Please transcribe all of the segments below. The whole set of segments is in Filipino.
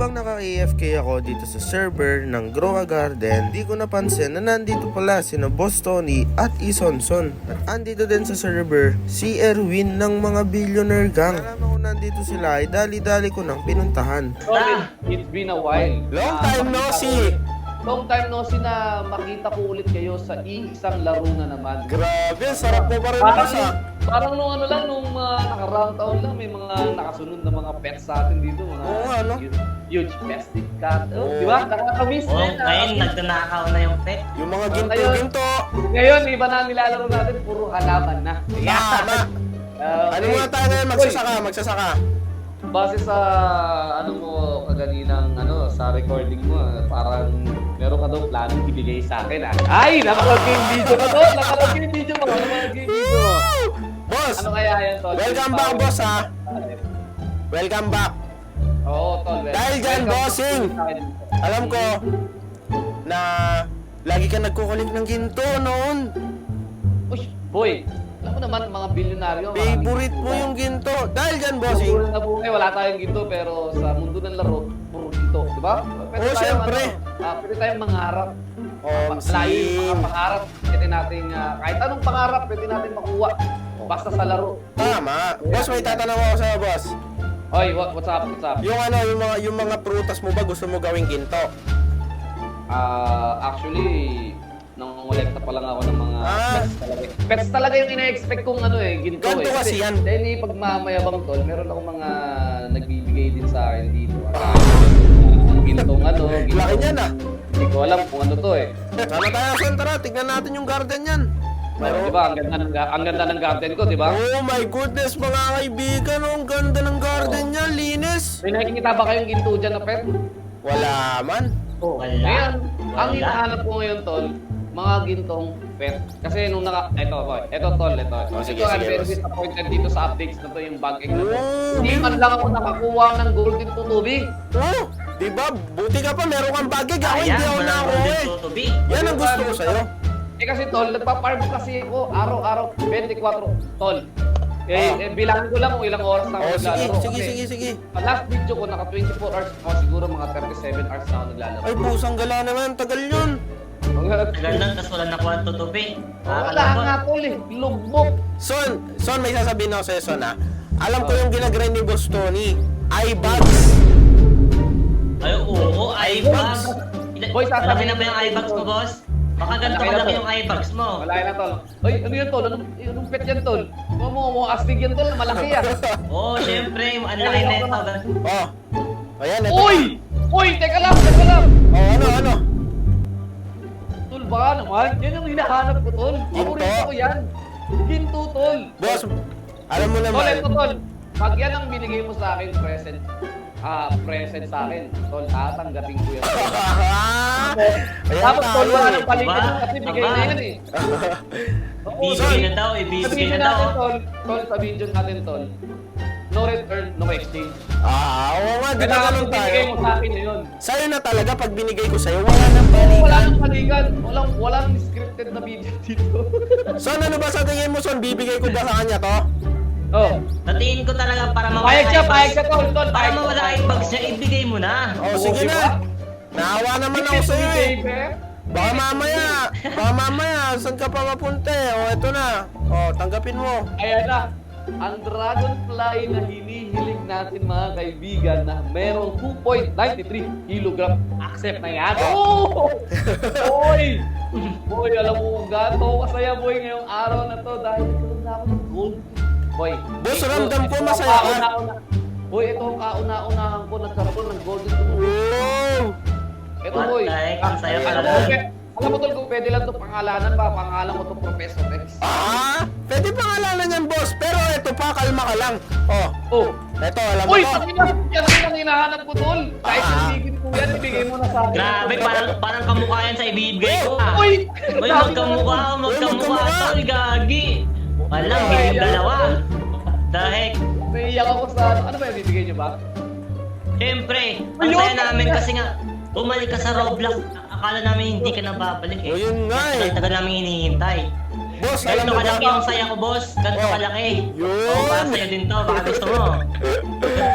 Habang naka-AFK ako dito sa server ng Grow a Garden, di ko napansin na nandito pala sina Boss Tony at Isonson. At andito din sa server si Erwin ng mga Billionaire Gang. Alam ko nandito sila ay dali-dali ko nang pinuntahan. It's been a while. Long time no see! Long time no see na makita ko ulit kayo sa isang laro na naman. Grabe, sarap mo pa rin Parang nung ano lang, nung nakaraang taon lang, may mga nakasunod na mga pets sa atin dito. Mga ano? Huge plastic cat. Di ba? Nakakamiss na yun. Ngayon, nagnanakaw na yung pet. Yung mga ginto-ginto. Ngayon, iba na nilalaro natin, puro halaman na. Tama! Ano muna tayo ngayon? Magsasaka. Base sa ano mo kaganinang sa recording mo, parang meron ka daw planong ibigay sa akin. Ay, nakapag game video ka doon. Nakapag game video mo. Boss! Ano kaya yan, Tol? Welcome back, boss, ha? Welcome back. Oo, Tol. Dahil dyan, bossing! Alam ko na lagi ka nagkukulit ng ginto noon. Uy, boy. Alam mo naman, mga bilyonaryo. Favorite mo yung ginto. Dahil dyan, bossing. Na buhay, wala tayong ginto, pero sa mundo ng laro, puro ginto. Di ba? Oo, syempre. Pwede tayong mangarap. Omsim. Layo yung mga pangarap. Pwede natin, kahit anong pangarap, pwede natin makuha. Basta sa laro. Tama. Boss, may tatanong ako sa'yo, boss. Oy, what's up? Yung mga prutas mo ba gusto mo gawing ginto? Actually, nangongolekta pa lang ako ng mga pets talaga. Pets talaga yung ina-expect kong ginto Ganto eh. kasi yan. Dahil pagmamayabang tol, meron akong mga nagbibigay din sa akin dito. Gintong ginto. Laki niyan, ah. Hindi ko alam kung ano to eh. Sana tayo, son, tara. Tignan natin yung garden yan. Di ba? Ang ganda ng garden ko, di ba? Oh my goodness, mga kaibigan. Ang ganda ng garden niya. Linis. May nakikita ba kayong ginto dyan na pet? Wala man. Wala. Ngayon, ang hinahanap ko ngayon, tol, mga gintong pet. Kasi nung ito tol. Sige, I'm sige, very boss. disappointed dito sa updates na to, yung bag egg na to. Oh, Hindi man lang ako nakakuha ng golden tutubig. Oh, diba? Buti ka pa, meron kang bagay. Ako, Ayan, hindi ako wala na ako akong eh. dito to be. Yan ang gusto ko sa'yo. Kasi tol, nagpa-farm kasi ako araw-araw 24 tol. Bilangin ko lang kung ilang oras na ako Oh, naglalaro. sige. Sa last video ko, naka 24 hours ako, siguro mga 37 hours na ako naglalaro. Ay, pusang gala naman. Tagal yun. Tagal lang, tapos wala nakuha to to be. Wala nga tol eh, lugbok. Son, may sasabihin ako sa'yo, Son, ha? Alam ko yung ginagrind ni Boss Tony. Eyebags. Ay, oo, eyebags. Boy, sasabihin Alam mo na ba yung eyebags mo, boss? Baka ganito kalaki yung eyebags mo. Wala na tol. Ay, ano yan tol? Anong pet yan tol? Mo astig yan tol, malaki yan. Oo, syempre, ang laki na ito. Oh. Ayan, ito. Uy, teka lang. Oh, ano? Tol, baka naman. Yan yung hinahanap ko tol. Paborito ko yan. Ginto tol. Boss, alam mo Tol, naman. ito tol. Pag yan ang binigay mo sa akin present sa akin, tol, tatanggapin ko yan. Ayan Tapos tol, wala tayo. nang balikan Ba? kasi bigay na yan eh. Bibigay na daw, Sa ibibigay video na daw. natin tol, sa video natin tol, no return, no exchange. Oo nga, di ba Kailangan ganun tayo? binigay mo sa akin na yun. Sa'yo na talaga, pag binigay ko sa'yo, wala nang Wala balikan. nang balikan. Walang scripted na video dito. Son, ano ba sa tingin mo, Son? Bibigay ko ba sa kanya to? Oh. Natiin ko talaga para mawala Payag siya tol, tol. Para mawala eyebags niya, ibigay mo na. Oh, sige na. Naawa naman ako sa'yo eh. Baka mamaya, saan ka pa mapunta eh? Oh, eto na. Oh, tanggapin mo. Ayan na. Ang dragonfly na hinihiling natin mga kaibigan na merong 2.93 kilogram. Accept na yan. Oh! Boy! Boy, alam mo kung gato kasaya boy ngayong araw na to dahil nagkaroon na ako ng gold. Boy. Boss, ramdam ko masaya ka. Boy, ito ang kauna-unahan ko nagkaroon ng golden tubig. Wow! Ito What boy. the heck? Ang saya Alam pala. mo, alam mo tol, kung pwede lang ito pangalanan ba? Pangalan ko to Professor X. Pwede pangalanan yan, boss. Pero eto pa, kalma ka lang. Oh, Oh. eto, alam mo Uy, to. yan ang hinahanap ko tol. Kahit ibigin ko yan, ibigay mo na sa akin. Grabe, parang kamukha yan sa ibibigay ko ah. Uy! Uy, magkamukha tol, gagi. Walang bilang dalawa. The heck? Naiiyak ako sa ano ba yung bibigay niyo ba? Siyempre, ang saya namin kasi nga, bumalik ka sa Roblox. Akala namin hindi ka na babalik eh. O, yun nga eh. Tagal namin hinihintay. Boss, alam Ganito mo kalaki ba? yung saya ko, boss. Ganito Oh. kalaki. Yun. Oo, para sa'yo din to. Baka gusto mo.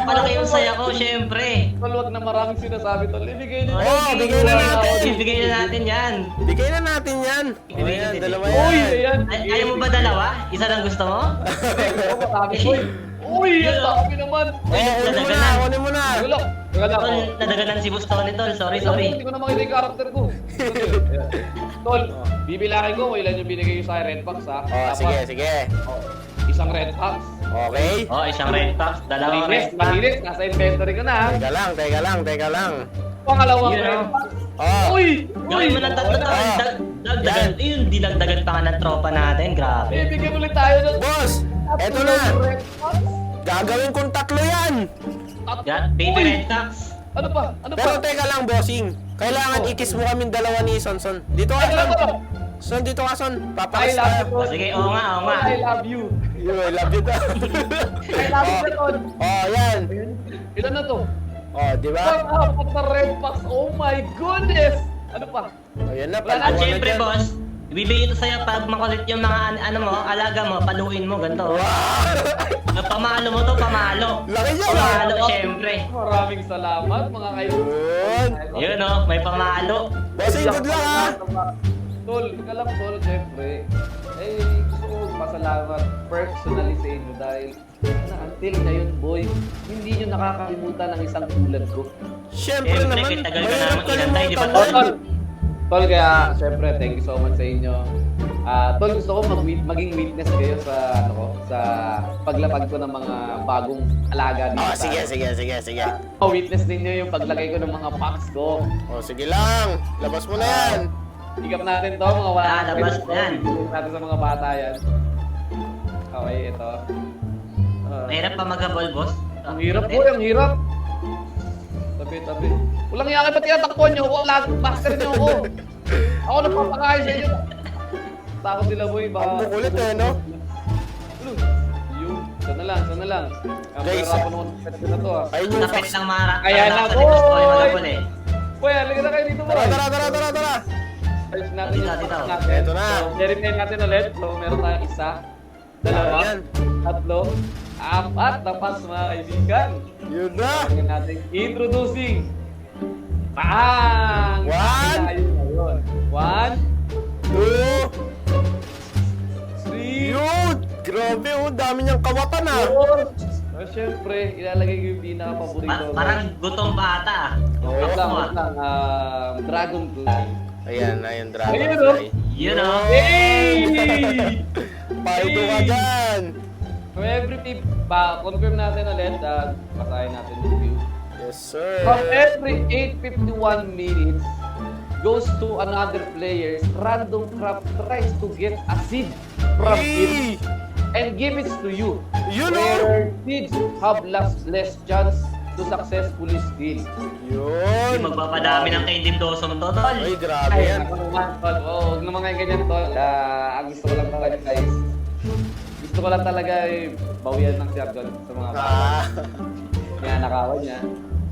Malaki yung saya ko, syempre. Tol, wag na maraming sinasabi, tol. Ibigay niyo. Bigay na natin. Ibigay na natin yan. Bigay na natin yan. O yan, dalawa Uy, yan. ayan. Ayaw mo ba dalawa? Isa lang gusto mo? Oo, marami, boy. Uy, ang dami naman. Kunin mo na, kunin mo na. Wala. Wala Tol, ko. nadaganan si Boss Tony, Tol. Sorry. Hindi ko na makita yung karakter ko. Tol, bibilangin ko kung ilan yung binigay ko sa red box, ha? Sige. Isang red box. Okay. Oh, isang red box, dalawang red box. Malinis. Nasa inventory ko na, ha? Teka lang. Pangalawang Yun, red oh. box. Oh. Uy! Gawin mo ng tatlo, Tol. Dagdagan. Yun, dinagdagan pa nga ng tropa natin. Grabe. Bibigyan ulit tayo ng Boss, eto na. red box. Gagawin kong 3 yan. Yan, baby Uy! red box. Ano pa? Pero teka lang, bossing. Kailangan ikis mo kaming dalawa ni Sonson. Dito ka, Ay, Son. ano? Son, dito ka, Son. I Papakis love you, tayo. Tol. Sige, oo nga. I love you. I love you, Tol. I love you, Tol. Oh, yan. Ilan na to? Oh, di ba? Pang-apat na red box. Oh my goodness! Ano pa? Oh, yan na. At palawan na syempre, dyan. boss, ibibigay ito sa'yo pag makulit yung mga ano mo, alaga mo, paluin mo, ganito. Wow! Pamalo mo to, pamalo. Laki niya, Pamalo, ah. syempre. Maraming salamat, mga kaibigan. Yun. Yun oh, may pamalo. Bossing, good luck, ha? Tol, ka lang, Tol, syempre. Eh, gusto ko pasalamat personally sa inyo dahil until ngayon, boy, hindi nyo nakakalimutan ang isang tulad ko. Syempre Syempre, naman. tagal ka Mahirap namang inantay, di ba, kalimutan, Tol? Tol, kaya syempre, thank you so much sa inyo. Tol, gusto ko maging witness kayo sa sa paglapag ko ng mga bagong alaga dito. Oh, sige. Witness ninyo yung paglagay ko ng mga packs ko. Oh, sige lang. Labas mo na yan. Higap natin to, mga wala. Labas na yan. Bibigyan natin sa mga bata yan. Okay, ito. Mahirap pa mag-habol, boss. Ang hirap po, ang hirap. Tabi. Walang yakin pati natakpuan nyo. Wala, master nyo ako. Ako nagpapakain sa inyo. Takot sila, boy. Baka... Ang kulit eh, no? Yun. Sana lang. Ang Guys, pera ko noon. Pwede na to, ah. Ayun yung Tapit facts. ng mara. Kaya na, Boss Tony boy! mag-habol eh. Boy, halika na kayo dito, boy. Tara. Ayos natin Dito, yung dito. packs natin. Eto na. So, verify natin ulit. So, meron tayong isa, dalawa, Ayan. tatlo, apat na packs, mga kaibigan. Yun na. Tingnan natin. Introducing. Bang! One. Ngayon. 1, 2. 3, Yun. Grabe, oh. Dami niyang kawatan, ah. 4. Siyempre, ilalagay ko yung pinaka-paborito. Parang gutong bata. Wait lang, Ako, wait lang. Dragonfly. Ayan, Ayun, Dragonfly. Yun oh. Hey! Paldo ka dyan. So every tip, confirm natin ulit. Basahin natin yung review. Yes, sir. From every 851 minutes, goes to another player's random crop tries to get a seed from it Hey! and give it to you. Yun, oh. Where seeds have less chance to successfully steal. Yun. Magpapadami ng candy blossom to, tol. Ay, grabe Ay, yan. ako naman, tol. Oo, huwag naman kayo ganyan, tol. Ang gusto ko lang talaga, guys. Gusto ko lang talaga bawian ng jargon sa mga bata. Ah. Kaya nakawan niya.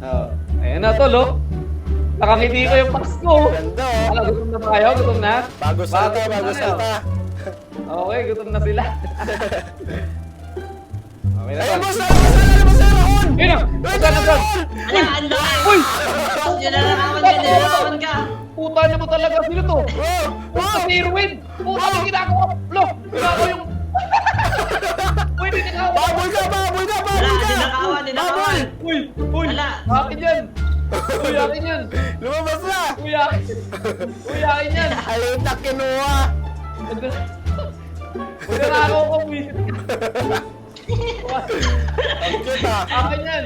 Oh. Ayan na, tol, oh. Nakangiti ko yung packs ko. Ganda, oh. Ano, gutom na ba kayo? Gutom na? Bago salta. Okay, gutom na sila. Okay na, Ayun, tol. boss, labas na, Rahon! Ayun na! Wait, Saan na, tol? Ala, ang dami! Uy! Nilalaman ka! Puta niyo mo talaga. Sino to? Oh! Puta si Irwin! Puta ang ginagawa! Lo! Ginagawa yung... Uy, hindi ginagawa! Babol ka! Ala, ninakawan! Uy! Uy! Ala. Akin yan! Uy, akin yan! Lumabas na! Uy, akin! Uy, akin yan! Alita na kinuha! Uy, nanakaw ko, buwisit ka! Ang cute, ah. Akin yan!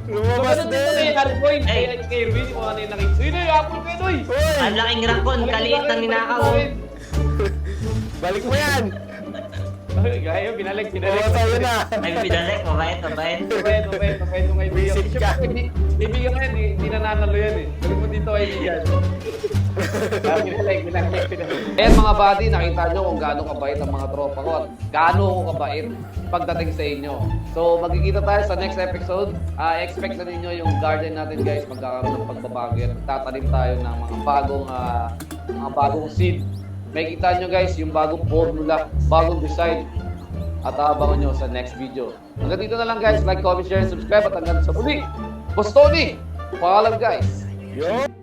Lumabas Ganun din ito kay din! Hardboy, kay Irwin, yung mga nakikita. Uy, yung apple kayo, Uy! Uy! Ang laking rakon, kaliit ng ninakaw. Balik mo yan! Uy, gaya, binalik. Oo, sa'yo na! Ay, pinalek, mabait. Mabait yung kaibigan. Visit ka. Kaibigan mo yan, hindi nananalo yan eh. Balik mo dito kaibigan. Binalik. Ayan mga buddy, nakita nyo kung gaano kabait ang mga tropa ko at gaano ako kabait pagdating sa inyo. So magkikita tayo sa next episode. Expect na ninyo yung garden natin guys, magkakaroon ng pagbabago yan. Tatanim tayo ng mga bagong seed. May kita nyo guys yung bagong formula, bagong design. At abangan nyo sa next video. Hanggang dito na lang guys, like, comment, share, subscribe at hanggang sa muli. Boss Tony, paalam guys. Yo!